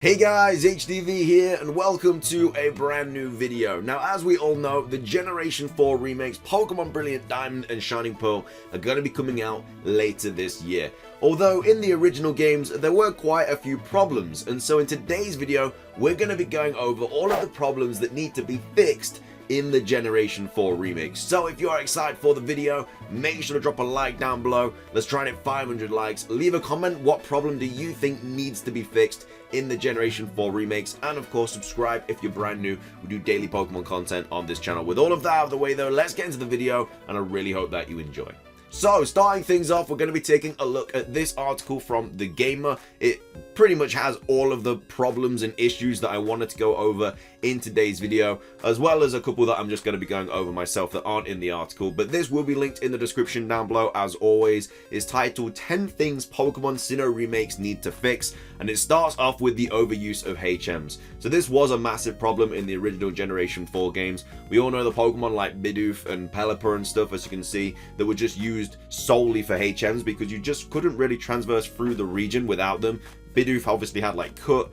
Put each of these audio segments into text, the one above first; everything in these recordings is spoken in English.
Hey guys, HDvee here and welcome to a brand new video. Now, as we all know, the Generation 4 remakes Pokemon Brilliant Diamond and Shining Pearl are going to be coming out later this year. Although in the original games there were quite a few problems, and so in today's video we're going to be going over all of the problems that need to be fixed in the Generation 4 remakes. So if you are excited for the video, make sure to drop a like down below. Let's try and hit 500 likes. Leave a comment, what problem do you think needs to be fixed in the Generation 4 remakes, and of course subscribe if you're brand new. We do daily Pokemon content on this channel. With all of that out of the way though, let's get into the video, and I really hope that you enjoy. So, starting things off, we're going to be taking a look at this article from The Gamer. It pretty much has all of the problems and issues that I wanted to go over in today's video, as well as a couple that I'm just going to be going over myself that aren't in the article. But this will be linked in the description down below, as always. It's titled 10 Things Pokemon Sinnoh Remakes Need to Fix, and it starts off with the overuse of HMs. So this was a massive problem in the original Generation 4 games. We all know the Pokemon like Bidoof and Pelipper and stuff, as you can see, that were just used solely for HMs because you just couldn't really transverse through the region without them. Bidoof obviously had like Cut,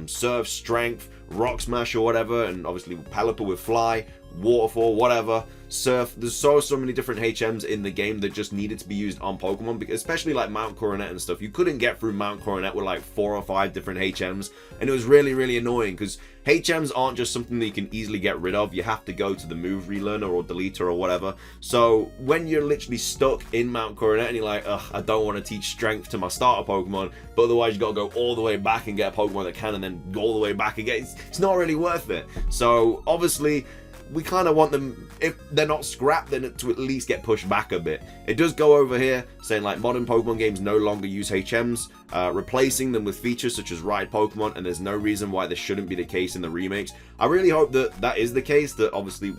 Surf, Strength, Rock Smash or whatever, and obviously Pelipper with Fly, Waterfall, whatever, Surf. There's so many different HMs in the game that just needed to be used on Pokemon, because especially like Mount Coronet and stuff. You couldn't get through Mount Coronet with like 4 or 5 different HMs, and it was really annoying because HMs aren't just something that you can easily get rid of. You have to go to the move relearner or deleter or whatever. So when you're literally stuck in Mount Coronet and you're like, ugh, I don't want to teach Strength to my starter Pokemon, but otherwise you got to go all the way back and get a Pokemon that can, and then go all the way back again. It's not really worth it. So obviously we kind of want them, if they're not scrapped, then to at least get pushed back a bit. It does go over here saying like modern Pokemon games no longer use HMs, replacing them with features such as Ride Pokemon, and there's no reason why this shouldn't be the case in the remakes. I really hope that that is the case, that obviously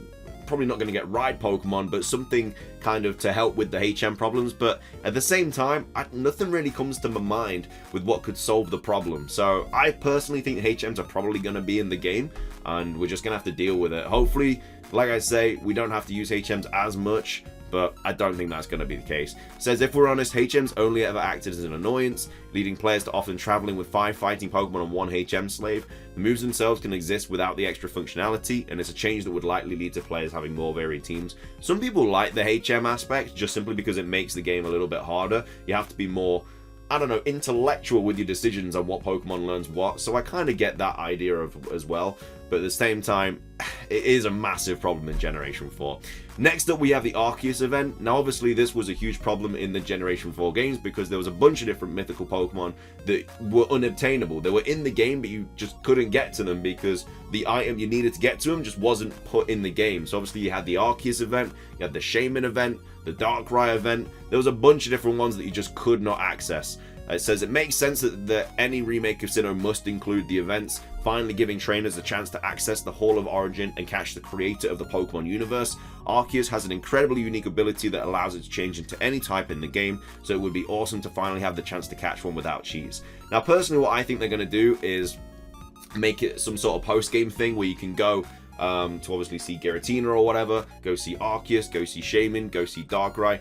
probably not going to get Ride Pokemon, but something kind of to help with the HM problems. But at the same time, nothing really comes to my mind with what could solve the problem. So I personally think HMs are probably going to be in the game, and we're just going to have to deal with it. Hopefully, like I say, we don't have to use HMs as much, but I don't think that's going to be the case. It says, if we're honest, HMs only ever acted as an annoyance, leading players to often traveling with 5 fighting Pokemon on 1 HM slave. The moves themselves can exist without the extra functionality, and it's a change that would likely lead to players having more varied teams. Some people like the HM aspect just simply because it makes the game a little bit harder. You have to be more, I don't know, intellectual with your decisions on what Pokemon learns what, so I kind of get that idea of as well. But at the same time, it is a massive problem in Generation 4. Next up, we have the Arceus Event. Now, obviously, this was a huge problem in the Generation 4 games because there was a bunch of different mythical Pokemon that were unobtainable. They were in the game, but you just couldn't get to them because the item you needed to get to them just wasn't put in the game. So obviously, you had the Arceus Event, you had the Shaman Event, the Darkrai Event. There was a bunch of different ones that you just could not access. It says it makes sense that any remake of Sinnoh must include the events, finally giving trainers a chance to access the Hall of Origin and catch the creator of the Pokemon universe. Arceus has an incredibly unique ability that allows it to change into any type in the game, so it would be awesome to finally have the chance to catch one without cheats. Now, personally, what I think they're going to do is make it some sort of post-game thing where you can go to obviously see Giratina or whatever, go see Arceus, go see Shaman, go see Darkrai.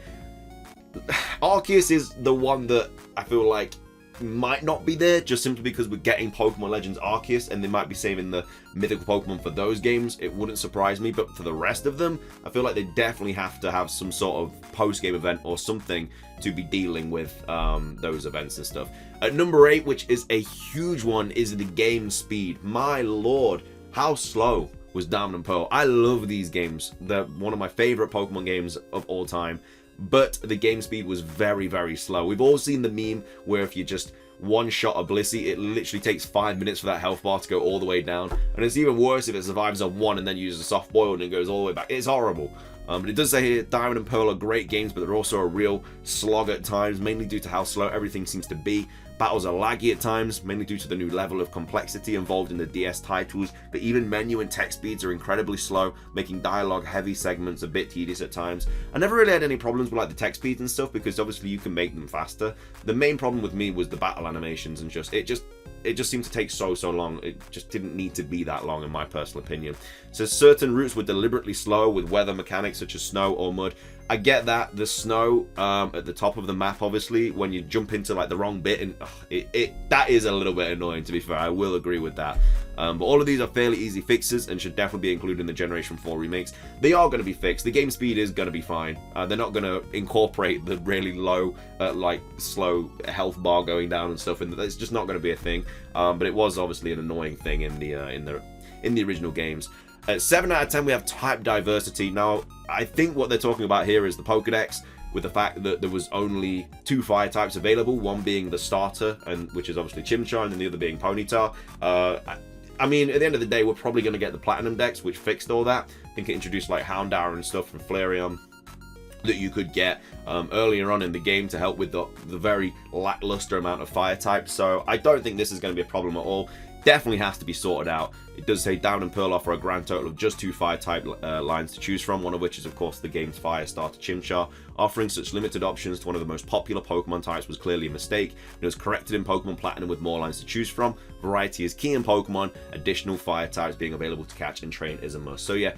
Arceus is the one that I feel like might not be there just simply because we're getting Pokemon Legends Arceus, and they might be saving the mythical Pokemon for those games. It wouldn't surprise me, but for the rest of them, I feel like they definitely have to have some sort of post-game event or something to be dealing with those events and stuff. At number 8, which is a huge one, is the game speed. My lord, how slow was Diamond and Pearl. I love these games. They're one of my favorite Pokemon games of all time. But the game speed was very slow. We've all seen the meme where if you just one-shot a Blissey, it literally takes 5 minutes for that health bar to go all the way down. And it's even worse if it survives on 1 and then uses a soft boil and it goes all the way back. It's horrible. But it does say here, Diamond and Pearl are great games, but they're also a real slog at times, mainly due to how slow everything seems to be. Battles are laggy at times, mainly due to the new level of complexity involved in the DS titles, but even menu and text speeds are incredibly slow, making dialogue-heavy segments a bit tedious at times. I never really had any problems with like the text speeds and stuff, because obviously you can make them faster. The main problem with me was the battle animations, and it just it just seemed to take so long. It just didn't need to be that long, in my personal opinion. So certain routes were deliberately slow with weather mechanics such as snow or mud. I get that. The snow at the top of the map, obviously, when you jump into like the wrong bit, and that is a little bit annoying, to be fair. I will agree with that. But all of these are fairly easy fixes and should definitely be included in the Generation 4 remakes. They are going to be fixed. The game speed is going to be fine. They're not going to incorporate the really low, like slow health bar going down and stuff, and it's just not going to be a thing. But it was obviously an annoying thing in the original games. At 7 out of 10, we have type diversity. Now, I think what they're talking about here is the Pokedex, with the fact that there was only 2 fire types available, one being the starter, and which is obviously Chimchar, and then the other being Ponyta. I mean, at the end of the day, we're probably going to get the Platinum Dex, which fixed all that. I think it introduced like Houndour and stuff from Flareon that you could get earlier on in the game to help with the very lackluster amount of fire types. So I don't think this is going to be a problem at all. Definitely has to be sorted out. It does say Diamond and Pearl offer a grand total of just 2 fire type lines to choose from, one of which is of course the game's fire starter Chimchar. Offering such limited options to one of the most popular Pokemon types was clearly a mistake. It was corrected in Pokemon Platinum with more lines to choose from. Variety is key in Pokemon. Additional fire types being available to catch and train is a must. So yeah,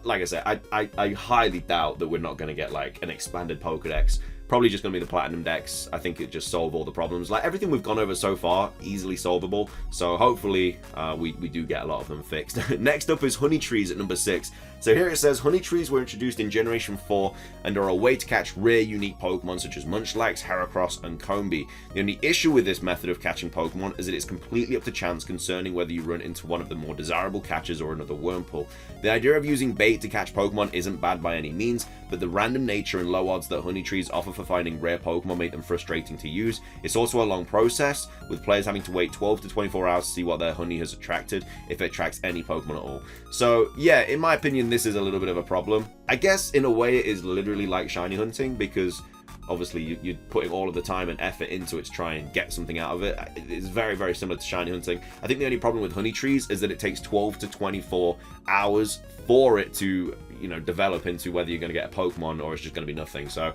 like I said, I highly doubt that we're not going to get like an expanded Pokedex. Probably just going to be the Platinum Dex. I think it just solve all the problems. Like everything we've gone over so far, easily solvable. So hopefully we do get a lot of them fixed. Next up is Honey Trees at number 6. So here it says, Honey Trees were introduced in Generation 4 and are a way to catch rare, unique Pokemon such as Munchlax, Heracross, and Combee. The only issue with this method of catching Pokemon is that it's completely up to chance concerning whether you run into one of the more desirable catches or another Wurmple. The idea of using bait to catch Pokemon isn't bad by any means, but the random nature and low odds that Honey Trees offer for finding rare Pokemon make them frustrating to use. It's also a long process, with players having to wait 12 to 24 hours to see what their honey has attracted, if it attracts any Pokemon at all. So yeah, in my opinion, this is a little bit of a problem. I guess in a way it is literally like shiny hunting, because obviously you're putting all of the time and effort into it to try and get something out of it. It's very, very similar to shiny hunting. I think the only problem with Honey Trees is that it takes 12 to 24 hours for it to, you know, develop into whether you're going to get a Pokemon or it's just going to be nothing. So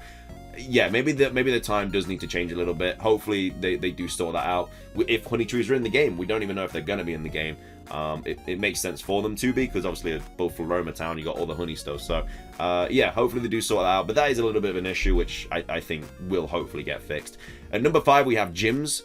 yeah, maybe the time does need to change a little bit. Hopefully they do sort that out. If Honey Trees are in the game, we don't even know if they're going to be in the game. It makes sense for them to be, because obviously both for Roma Town you got all the honey stuff. So yeah, hopefully they do sort that out. But that is a little bit of an issue, which I think will hopefully get fixed. At number 5 we have gyms.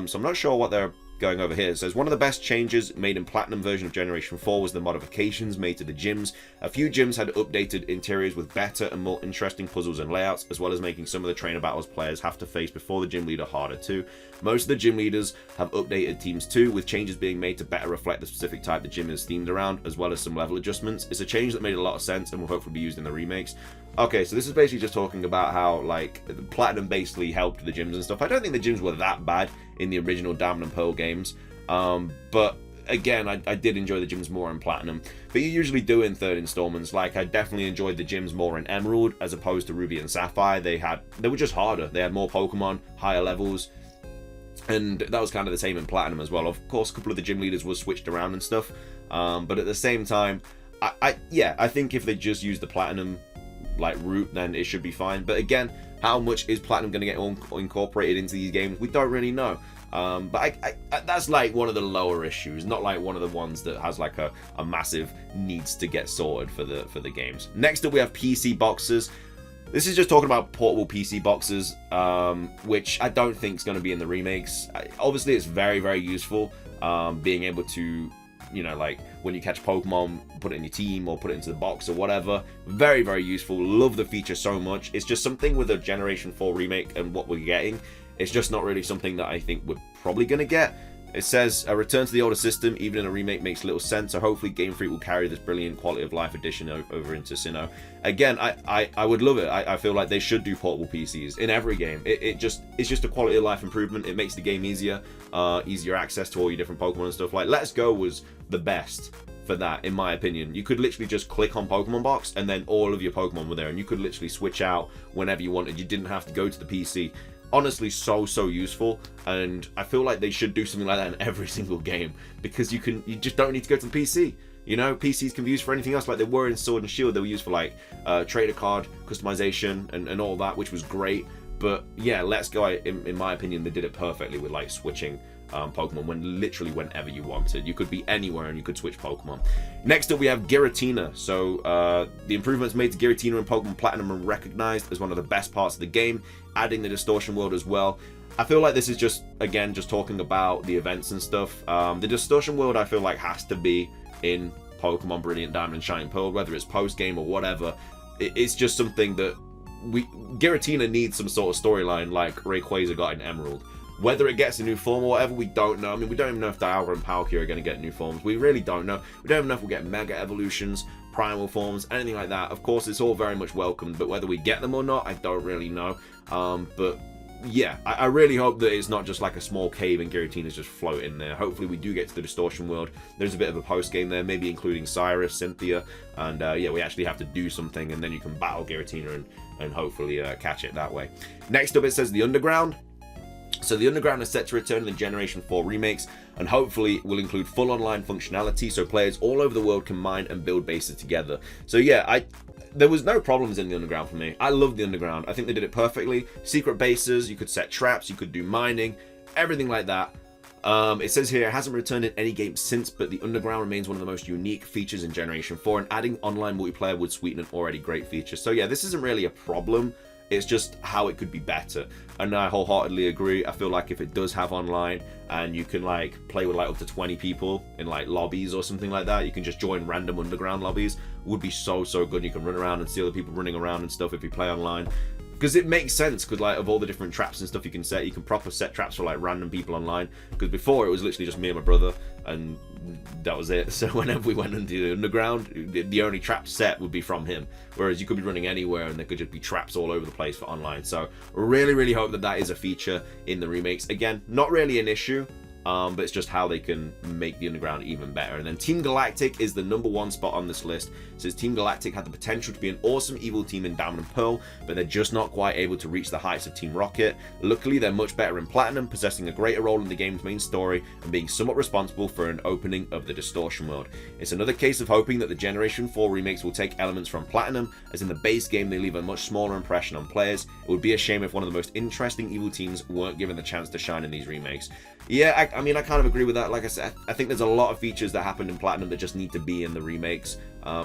So I'm not sure what they're going over here. It says, one of the best changes made in Platinum version of Generation 4 was the modifications made to the gyms. A few gyms had updated interiors with better and more interesting puzzles and layouts, as well as making some of the trainer battles players have to face before the gym leader harder too. Most of the gym leaders have updated teams too, with changes being made to better reflect the specific type the gym is themed around, as well as some level adjustments. It's a change that made a lot of sense and will hopefully be used in the remakes. Okay, so this is basically just talking about how, like, Platinum basically helped the gyms and stuff. I don't think the gyms were that bad in the original Diamond and Pearl games, but again, I did enjoy the gyms more in Platinum. But you usually do in third installments. Like, I definitely enjoyed the gyms more in Emerald as opposed to Ruby and Sapphire. They were just harder. They had more Pokemon, higher levels, and that was kind of the same in Platinum as well. Of course, a couple of the gym leaders were switched around and stuff, but at the same time, I think if they just use the Platinum like route, then it should be fine. But again, how much is Platinum going to get incorporated into these games? We don't really know. But I that's like one of the lower issues, not like one of the ones that has like a massive needs to get sorted for the games. Next up we have PC boxes. This is just talking about portable PC boxes, which I don't think is going to be in the remakes. Obviously it's very, very useful, being able to, you know, like when you catch Pokemon, put it in your team or put it into the box or whatever. Very, very useful. Love the feature so much. It's just something with a Generation 4 remake and what we're getting, it's just not really something that I think we're probably going to get. It says, a return to the older system, even in a remake, makes little sense, so hopefully Game Freak will carry this brilliant quality of life addition over into Sinnoh. Again, I would love it. I feel like they should do portable PCs in every game. It's just a quality of life improvement. It makes the game easier, easier access to all your different Pokemon and stuff. Like, Let's Go was the best for that, in my opinion. You could literally just click on Pokemon Box and then all of your Pokemon were there, and you could literally switch out whenever you wanted. You didn't have to go to the PC. Honestly, so useful, and I feel like they should do something like that in every single game, because you just don't need to go to the PC. You know, PCs can be used for anything else, like they were in Sword and Shield. They were used for like trader card customization and all that, which was great. But yeah, Let's Go, in my opinion, they did it perfectly with like switching Pokemon literally whenever you wanted. You could be anywhere and you could switch Pokemon. Next up, we have Giratina. So the improvements made to Giratina in Pokemon Platinum are recognized as one of the best parts of the game, adding the Distortion World as well. I feel like this is just, again, just talking about the events and stuff. The Distortion World, I feel like, has to be in Pokemon Brilliant Diamond and Shining Pearl, whether it's post-game or whatever. It's just something that Giratina needs some sort of storyline like Rayquaza got in Emerald. Whether it gets a new form or whatever, we don't know. I mean, we don't even know if Dialga and Palkia are going to get new forms. We really don't know. We don't even know if we'll get Mega Evolutions, Primal forms, anything like that. Of course, it's all very much welcomed, but whether we get them or not, I don't really know. But yeah, I really hope that it's not just like a small cave and Giratina's just floating there. Hopefully we do get to the Distortion World. There's a bit of a post-game there, maybe including Cyrus, Cynthia, and yeah, we actually have to do something, and then you can battle Giratina and hopefully catch it that way. Next up, it says the Underground. So the Underground is set to return in the Generation 4 remakes, and hopefully will include full online functionality so players all over the world can mine and build bases together. So yeah, there was no problems in the Underground for me. I love the Underground. I think they did it perfectly. Secret bases, you could set traps, you could do mining, everything like that. It says here, it hasn't returned in any game since, but the Underground remains one of the most unique features in Generation 4, and adding online multiplayer would sweeten an already great feature. So yeah, this isn't really a problem. It's just how it could be better, and I wholeheartedly agree. I feel like if it does have online and you can like play with like up to 20 people in like lobbies or something like that, you can just join random Underground lobbies, would be so good. You can run around and see other people running around and stuff if you play online, because it makes sense, because like of all the different traps and stuff you can set, you can proper set traps for like random people online, because before it was literally just me and my brother and that was it. So whenever we went into the Underground, the only trap set would be from him, whereas you could be running anywhere and there could just be traps all over the place for online. So really hope that is a feature in the remakes. Again, not really an issue, but it's just how they can make the Underground even better. And then Team Galactic is the #1 spot on this list. It says Team Galactic had the potential to be an awesome evil team in Diamond and Pearl, but they're just not quite able to reach the heights of Team Rocket. Luckily, they're much better in Platinum, possessing a greater role in the game's main story and being somewhat responsible for an opening of the Distortion World. It's another case of hoping that the Generation 4 remakes will take elements from Platinum, as in the base game they leave a much smaller impression on players. It would be a shame if one of the most interesting evil teams weren't given the chance to shine in these remakes. Yeah, I mean, I kind of agree with that. Like I said, I think there's a lot of features that happened in Platinum that just need to be in the remakes,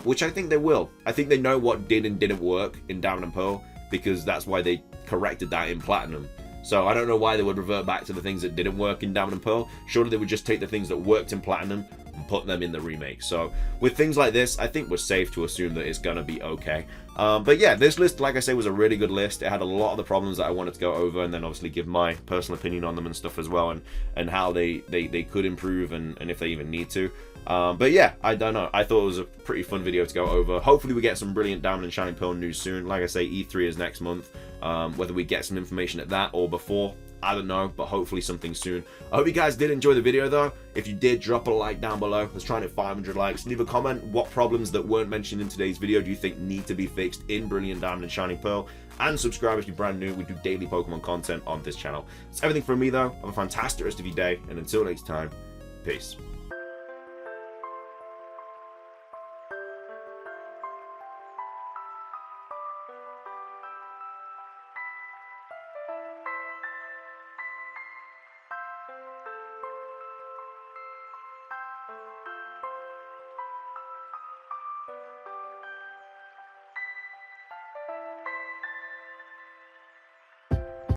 which I think they will. I think they know what did and didn't work in Diamond and Pearl, because that's why they corrected that in Platinum. So I don't know why they would revert back to the things that didn't work in Diamond and Pearl. Surely they would just take the things that worked in Platinum and put them in the remake. So with things like this, I think we're safe to assume that it's gonna be okay. But yeah, this list, like I say, was a really good list. It had a lot of the problems that I wanted to go over, and then obviously give my personal opinion on them and stuff as well, and how they could improve, and if they even need to. But yeah, I don't know. I thought it was a pretty fun video to go over. Hopefully we get some Brilliant Diamond and Shining Pearl news soon. Like I say, E3 is next month. Whether we get some information at that or before, I don't know, but hopefully something soon. I hope you guys did enjoy the video though. If you did, drop a like down below. Let's try and hit 500 likes. Leave a comment. What problems that weren't mentioned in today's video do you think need to be fixed in Brilliant Diamond and Shining Pearl? And subscribe if you're brand new. We do daily Pokemon content on this channel. That's everything from me though. Have a fantastic rest of your day, and until next time, peace.